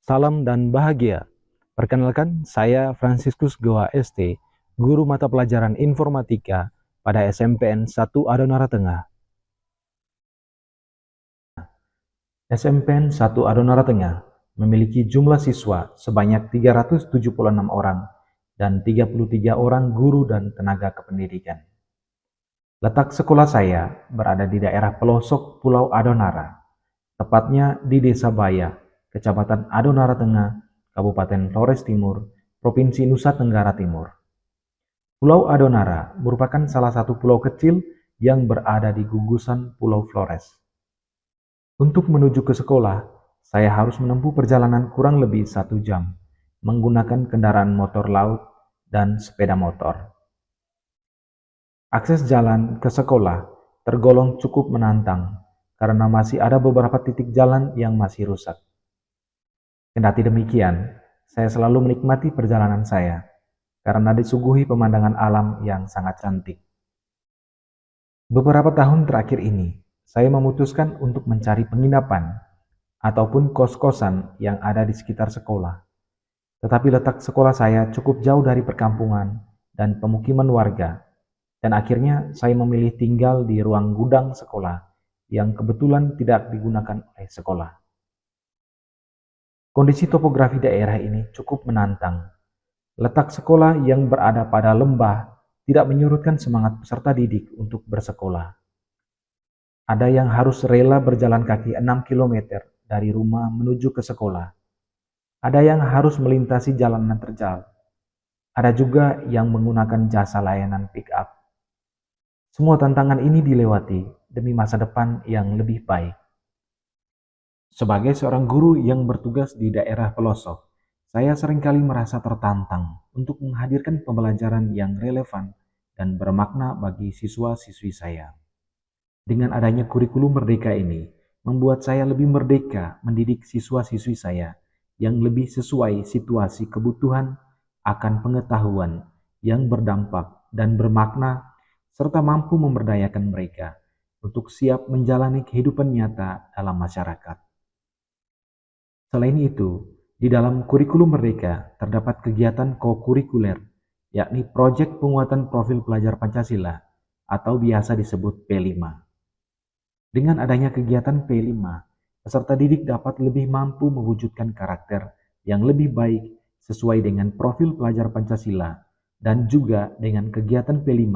salam dan bahagia. Perkenalkan, saya Franciscus Goa ST, guru mata pelajaran informatika pada SMPN 1 Adonara Tengah. SMPN 1 Adonara Tengah memiliki jumlah siswa sebanyak 376 orang dan 33 orang guru dan tenaga kependidikan. Letak sekolah saya berada di daerah pelosok Pulau Adonara, tepatnya di Desa Baya, Kecamatan Adonara Tengah, Kabupaten Flores Timur, Provinsi Nusa Tenggara Timur. Pulau Adonara merupakan salah satu pulau kecil yang berada di gugusan Pulau Flores. Untuk menuju ke sekolah, saya harus menempuh perjalanan kurang lebih 1 jam, menggunakan kendaraan motor laut dan sepeda motor. Akses jalan ke sekolah tergolong cukup menantang, karena masih ada beberapa titik jalan yang masih rusak. Kendati demikian, saya selalu menikmati perjalanan saya karena disuguhi pemandangan alam yang sangat cantik. Beberapa tahun terakhir ini, saya memutuskan untuk mencari penginapan ataupun kos-kosan yang ada di sekitar sekolah. Tetapi letak sekolah saya cukup jauh dari perkampungan dan pemukiman warga, dan akhirnya saya memilih tinggal di ruang gudang sekolah yang kebetulan tidak digunakan oleh sekolah. Kondisi topografi daerah ini cukup menantang. Letak sekolah yang berada pada lembah tidak menyurutkan semangat peserta didik untuk bersekolah. Ada yang harus rela berjalan kaki 6 km dari rumah menuju ke sekolah. Ada yang harus melintasi jalanan terjal. Ada juga yang menggunakan jasa layanan pick up. Semua tantangan ini dilewati demi masa depan yang lebih baik. Sebagai seorang guru yang bertugas di daerah pelosok, saya seringkali merasa tertantang untuk menghadirkan pembelajaran yang relevan dan bermakna bagi siswa-siswi saya. Dengan adanya kurikulum merdeka ini, membuat saya lebih merdeka mendidik siswa-siswi saya yang lebih sesuai situasi kebutuhan akan pengetahuan yang berdampak dan bermakna, serta mampu memberdayakan mereka untuk siap menjalani kehidupan nyata dalam masyarakat. Selain itu, di dalam kurikulum Merdeka terdapat kegiatan kokurikuler, yakni proyek penguatan profil pelajar Pancasila atau biasa disebut P5. Dengan adanya kegiatan P5, peserta didik dapat lebih mampu mewujudkan karakter yang lebih baik sesuai dengan profil pelajar Pancasila, dan juga dengan kegiatan P5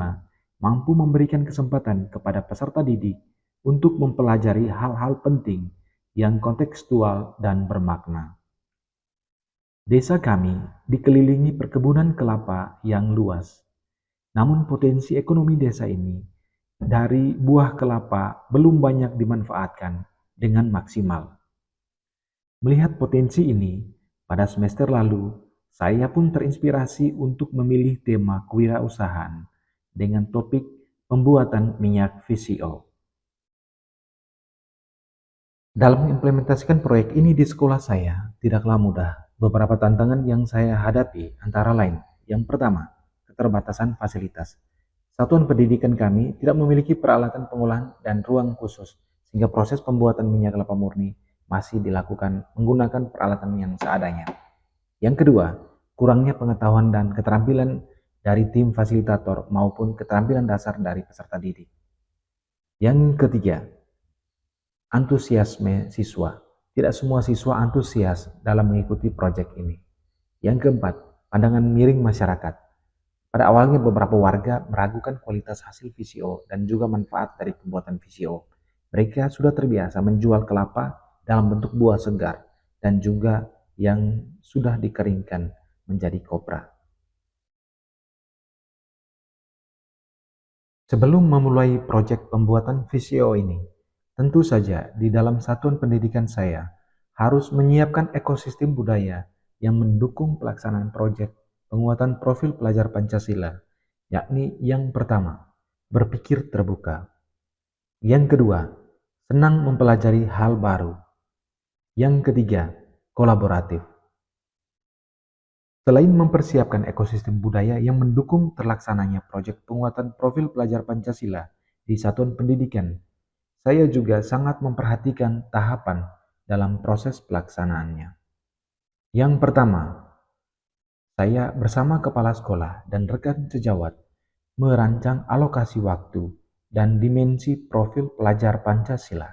mampu memberikan kesempatan kepada peserta didik untuk mempelajari hal-hal penting yang kontekstual dan bermakna. Desa kami dikelilingi perkebunan kelapa yang luas, namun potensi ekonomi desa ini dari buah kelapa belum banyak dimanfaatkan dengan maksimal. Melihat potensi ini, pada semester lalu, saya pun terinspirasi untuk memilih tema kewirausahaan dengan topik pembuatan minyak VCO. Dalam mengimplementasikan proyek ini di sekolah saya, tidaklah mudah. Beberapa tantangan yang saya hadapi antara lain, yang pertama, keterbatasan fasilitas. Satuan pendidikan kami tidak memiliki peralatan pengolahan dan ruang khusus, sehingga proses pembuatan minyak kelapa murni masih dilakukan menggunakan peralatan yang seadanya. Yang kedua, kurangnya pengetahuan dan keterampilan dari tim fasilitator maupun keterampilan dasar dari peserta didik. Yang ketiga, antusiasme siswa. Tidak semua siswa antusias dalam mengikuti proyek ini. Yang keempat, pandangan miring masyarakat. Pada awalnya beberapa warga meragukan kualitas hasil VCO dan juga manfaat dari pembuatan VCO. Mereka sudah terbiasa menjual kelapa dalam bentuk buah segar dan juga yang sudah dikeringkan menjadi kopra. Sebelum memulai proyek pembuatan VCO ini, tentu saja di dalam satuan pendidikan saya harus menyiapkan ekosistem budaya yang mendukung pelaksanaan proyek penguatan profil pelajar Pancasila, yakni yang pertama, berpikir terbuka. Yang kedua, senang mempelajari hal baru. Yang ketiga, kolaboratif. Selain mempersiapkan ekosistem budaya yang mendukung terlaksananya proyek penguatan profil pelajar Pancasila di satuan pendidikan, saya juga sangat memperhatikan tahapan dalam proses pelaksanaannya. Yang pertama, saya bersama kepala sekolah dan rekan sejawat merancang alokasi waktu dan dimensi profil pelajar Pancasila.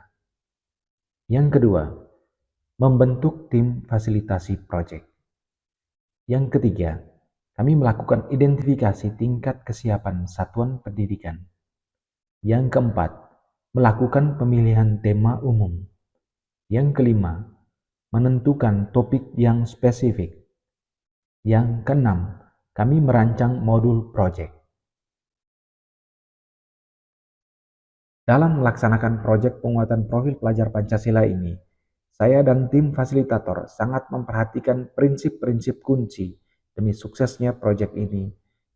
Yang kedua, membentuk tim fasilitasi proyek. Yang ketiga, kami melakukan identifikasi tingkat kesiapan satuan pendidikan. Yang keempat, melakukan pemilihan tema umum. Yang kelima, menentukan topik yang spesifik. Yang keenam, kami merancang modul proyek. Dalam melaksanakan proyek penguatan profil pelajar Pancasila ini, saya dan tim fasilitator sangat memperhatikan prinsip-prinsip kunci demi suksesnya proyek ini,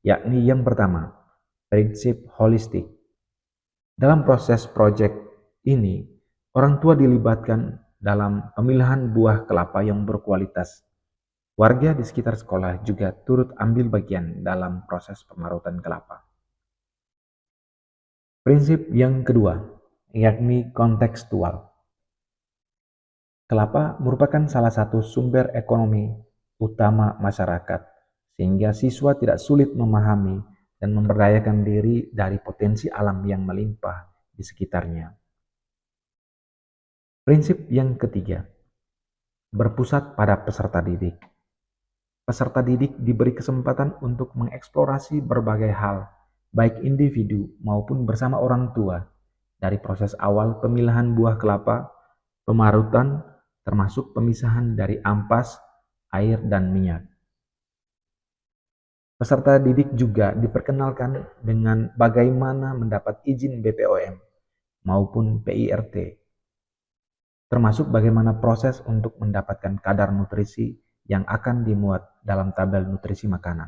yakni yang pertama, prinsip holistik. Dalam proses proyek ini, orang tua dilibatkan dalam pemilihan buah kelapa yang berkualitas. Warga di sekitar sekolah juga turut ambil bagian dalam proses pemarutan kelapa. Prinsip yang kedua, yakni kontekstual. Kelapa merupakan salah satu sumber ekonomi utama masyarakat, sehingga siswa tidak sulit memahami dan memberdayakan diri dari potensi alam yang melimpah di sekitarnya. Prinsip yang ketiga, berpusat pada peserta didik. Peserta didik diberi kesempatan untuk mengeksplorasi berbagai hal, baik individu maupun bersama orang tua, dari proses awal pemilahan buah kelapa, pemarutan, termasuk pemisahan dari ampas, air, dan minyak. Peserta didik juga diperkenalkan dengan bagaimana mendapat izin BPOM maupun PIRT, termasuk bagaimana proses untuk mendapatkan kadar nutrisi yang akan dimuat dalam tabel nutrisi makanan.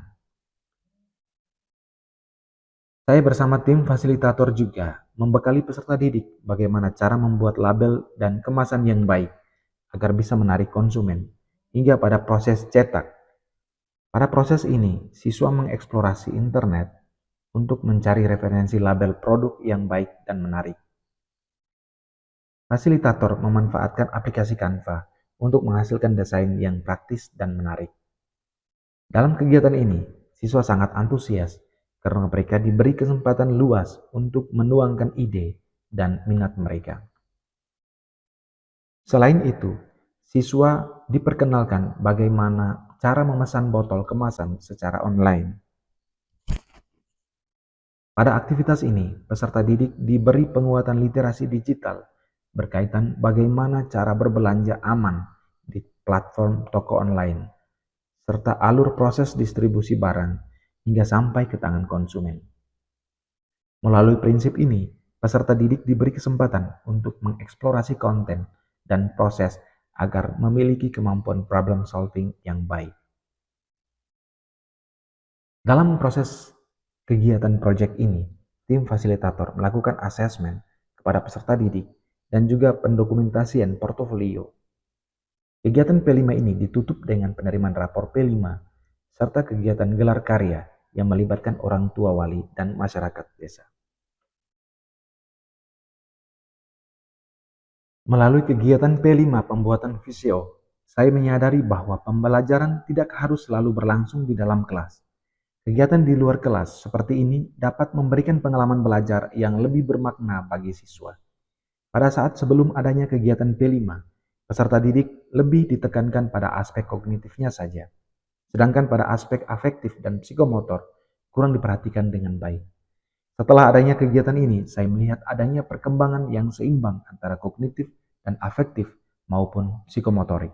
Saya bersama tim fasilitator juga membekali peserta didik bagaimana cara membuat label dan kemasan yang baik agar bisa menarik konsumen hingga pada proses cetak. Pada proses ini, siswa mengeksplorasi internet untuk mencari referensi label produk yang baik dan menarik. Fasilitator memanfaatkan aplikasi Canva untuk menghasilkan desain yang praktis dan menarik. Dalam kegiatan ini, siswa sangat antusias karena mereka diberi kesempatan luas untuk menuangkan ide dan minat mereka. Selain itu, siswa diperkenalkan bagaimana cara memesan botol kemasan secara online. Pada aktivitas ini, peserta didik diberi penguatan literasi digital berkaitan bagaimana cara berbelanja aman di platform toko online, serta alur proses distribusi barang hingga sampai ke tangan konsumen. Melalui prinsip ini, peserta didik diberi kesempatan untuk mengeksplorasi konten dan proses agar memiliki kemampuan problem solving yang baik. Dalam proses kegiatan proyek ini, tim fasilitator melakukan asesmen kepada peserta didik dan juga pendokumentasian portofolio. Kegiatan P5 ini ditutup dengan penerimaan rapor P5 serta kegiatan gelar karya yang melibatkan orang tua wali dan masyarakat desa. Melalui kegiatan P5 pembuatan visio, saya menyadari bahwa pembelajaran tidak harus selalu berlangsung di dalam kelas. Kegiatan di luar kelas seperti ini dapat memberikan pengalaman belajar yang lebih bermakna bagi siswa. Pada saat sebelum adanya kegiatan P5, peserta didik lebih ditekankan pada aspek kognitifnya saja, sedangkan pada aspek afektif dan psikomotor kurang diperhatikan dengan baik. Setelah adanya kegiatan ini, saya melihat adanya perkembangan yang seimbang antara kognitif dan afektif maupun psikomotorik.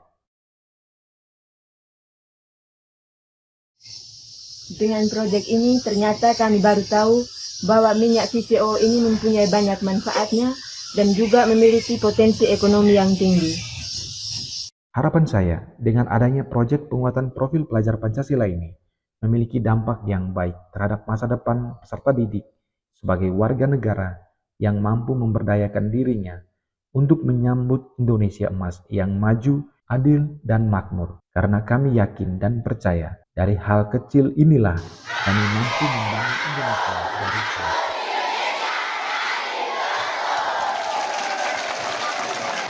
Dengan proyek ini ternyata kami baru tahu bahwa minyak VCO ini mempunyai banyak manfaatnya dan juga memiliki potensi ekonomi yang tinggi. Harapan saya dengan adanya proyek penguatan profil pelajar Pancasila ini memiliki dampak yang baik terhadap masa depan peserta didik sebagai warga negara yang mampu memberdayakan dirinya untuk menyambut Indonesia emas yang maju, adil, dan makmur. Karena kami yakin dan percaya dari hal kecil inilah kami mampu membangun Indonesia dari